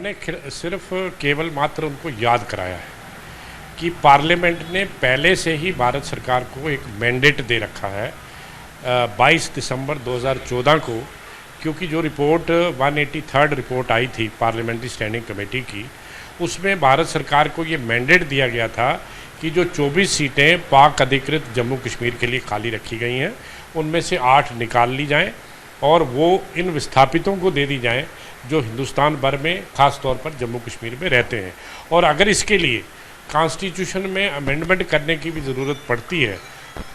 हमने सिर्फ केवल मात्र उनको याद कराया है कि पार्लियामेंट ने पहले से ही भारत सरकार को एक मैंडेट दे रखा है 22 दिसंबर 2014 को, क्योंकि जो रिपोर्ट 183rd रिपोर्ट आई थी पार्लियामेंट्री स्टैंडिंग कमेटी की, उसमें भारत सरकार को ये मैंडेट दिया गया था कि जो 24 सीटें पाक अधिकृत जम्मू कश्मीर के लिए खाली रखी गई हैं उनमें से 8 निकाल ली जाएं और वो इन विस्थापितों को दे दी जाएं जो हिंदुस्तान भर में ख़ास तौर पर जम्मू कश्मीर में रहते हैं। और अगर इसके लिए कॉन्स्टिट्यूशन में अमेंडमेंट करने की भी ज़रूरत पड़ती है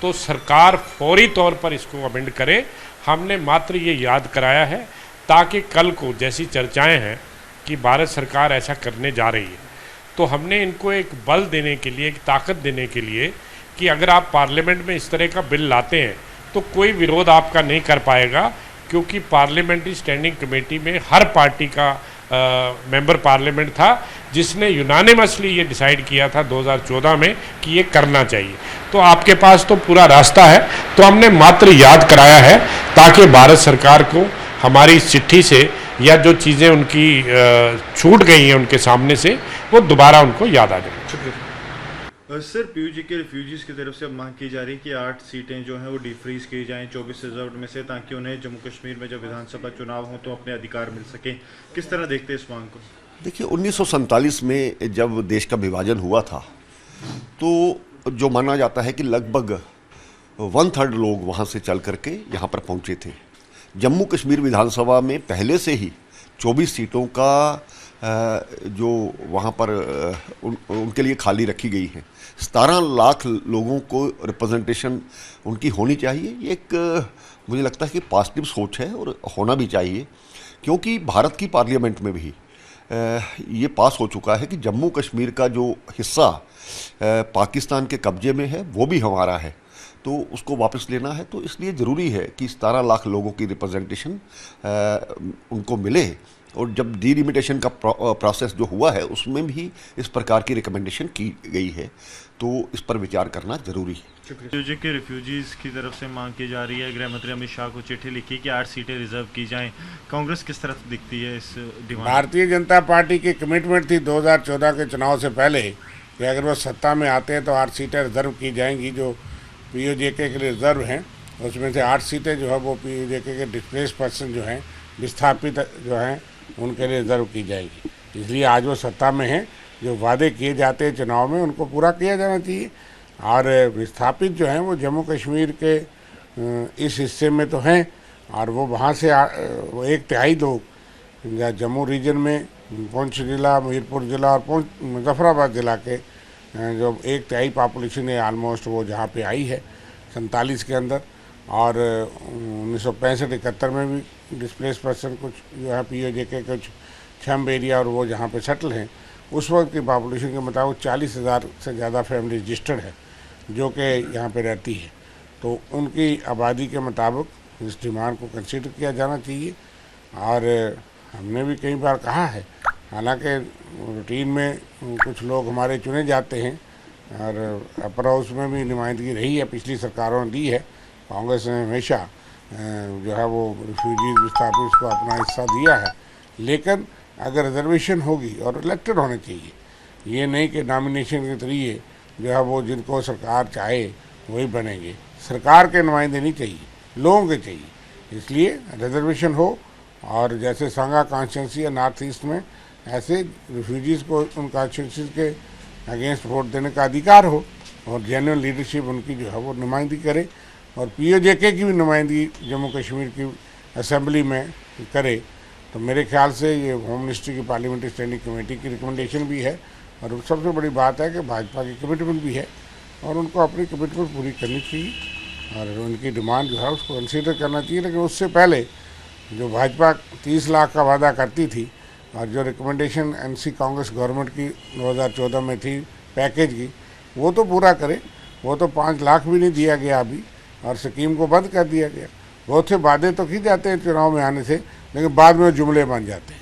तो सरकार फौरी तौर पर इसको अमेंड करे। हमने मात्र ये याद कराया है ताकि कल को जैसी चर्चाएं हैं कि भारत सरकार ऐसा करने जा रही है तो हमने इनको एक बल देने के लिए, एक ताकत देने के लिए कि अगर आप पार्लियामेंट में इस तरह का बिल लाते हैं तो कोई विरोध आपका नहीं कर पाएगा, क्योंकि पार्लियामेंट्री स्टैंडिंग कमेटी में हर पार्टी का मेंबर पार्लियामेंट था जिसने यूनानिमसली ये डिसाइड किया था 2014 में कि ये करना चाहिए। तो आपके पास तो पूरा रास्ता है, तो हमने मात्र याद कराया है ताकि भारत सरकार को हमारी इस चिट्ठी से या जो चीज़ें उनकी छूट गई हैं उनके सामने से वो दोबारा उनको याद आ जाए। सर, पीयूजी के रिफ्यूजीज़ की तरफ से अब मांग की जा रही है कि 8 सीटें जो हैं वो डिफ्रीज की जाएं 24 रिजर्व में से, ताकि उन्हें जम्मू कश्मीर में जब विधानसभा चुनाव हो तो अपने अधिकार मिल सके। किस तरह देखते हैं इस मांग को? देखिए, 1947 में जब देश का विभाजन हुआ था तो जो माना जाता है कि लगभग 1/3 लोग वहाँ से चल करके यहाँ पर पहुँचे थे। जम्मू कश्मीर विधानसभा में पहले से ही 24 सीटों का जो वहाँ पर उनके लिए खाली रखी गई है। 17 लाख लोगों को रिप्रेजेंटेशन उनकी होनी चाहिए। ये एक मुझे लगता है कि पॉजिटिव सोच है और होना भी चाहिए, क्योंकि भारत की पार्लियामेंट में भी ये पास हो चुका है कि जम्मू कश्मीर का जो हिस्सा पाकिस्तान के कब्जे में है वो भी हमारा है, तो उसको वापस लेना है। तो इसलिए ज़रूरी है कि 17 लाख लोगों की रिप्रेजेंटेशन उनको मिले। और जब डीलिमिटेशन का प्रोसेस जो हुआ है उसमें भी इस प्रकार की रिकमेंडेशन की गई है, तो इस पर विचार करना जरूरी है। पीयूजी के रिफ्यूजीज़ की तरफ से मांग की जा रही है, गृह मंत्री अमित शाह को चिट्ठी लिखी कि 8 सीटें रिजर्व की जाएं। कांग्रेस किस तरह दिखती है इस डिमांड? भारतीय जनता पार्टी की कमिटमेंट थी 2014 के चुनाव से पहले कि अगर वो सत्ता में आते हैं तो 8 सीटें रिजर्व की जाएंगी। जो पीओजेके के लिए रिजर्व हैं उसमें से 8 सीटें जो है वो पीओजेके के डिस्प्लेस पर्सन जो हैं, विस्थापित जो हैं, उनके लिए रिजर्व की जाएगी। इसलिए आज वो सत्ता में हैं, जो वादे किए जाते हैं चुनाव में उनको पूरा किया जाना चाहिए। और विस्थापित जो हैं वो जम्मू कश्मीर के इस हिस्से में तो हैं और वो वहाँ से वो 1/3 लोग जम्मू रीजन में पुंछ जिला, मीरपुर जिला और मुजफ्फराबाद जिला के जो 1/3 पॉपुलेशन है ऑलमोस्ट वो जहाँ पे आई है 47 के अंदर। और 1965-71 में भी डिस्प्लेस पर्सन कुछ जो है पीओजेके कुछ छम्ब एरिया और वो जहाँ पे सेटल हैं, उस वक्त की पॉपुलेशन के मुताबिक 40,000 से ज़्यादा फैमिली रजिस्टर्ड है जो कि यहाँ पे रहती है। तो उनकी आबादी के मुताबिक इस डिमांड को कंसीडर किया जाना चाहिए। और हमने भी कई बार कहा है, हालांकि रूटीन में कुछ लोग हमारे चुने जाते हैं और अपर हाउस में भी नुमाइंदगी रही है, पिछली सरकारों ने दी है। कांग्रेस ने हमेशा जो है वो रिफ्यूजीज विस्थापित को अपना हिस्सा दिया है, लेकिन अगर रिजर्वेशन होगी और इलेक्टेड होने चाहिए, ये नहीं कि नॉमिनेशन के जरिए जो है वो जिनको सरकार चाहे वही बनेंगे। सरकार के नुमाइंदे नहीं चाहिए, लोगों के चाहिए। इसलिए रिजर्वेशन हो और जैसे सांगा कॉन्स्टिट्यूंसी या नॉर्थ ईस्ट में ऐसे रिफ्यूजीज़ को उन कॉन्स्टिट्यूंसी के अगेंस्ट वोट देने का अधिकार हो और जेन्युइन लीडरशिप उनकी जो है वो नुमाइंदगी करे और पीओजेके की भी नुमाइंदगी जम्मू कश्मीर की असेंबली में करे। तो मेरे ख्याल से ये होम मिनिस्ट्री की पार्लियामेंट्री स्टैंडिंग कमेटी की रिकमेंडेशन भी है और सबसे बड़ी बात है कि भाजपा की कमिटमेंट भी है और उनको अपनी कमिटमेंट पूरी करनी चाहिए और उनकी डिमांड जो है उसको कंसीडर करना चाहिए। लेकिन उससे पहले जो भाजपा 30 लाख का वादा करती थी और जो रिकमेंडेशन एनसी कांग्रेस गवर्नमेंट की 2014 में थी पैकेज की, वो तो पूरा करे। वो तो 5 लाख भी नहीं दिया गया अभी और स्कीम को बंद कर दिया गया। बहुत से वादे तो किए जाते हैं चुनाव में आने से, लेकिन बाद में जुमले बन जाते हैं।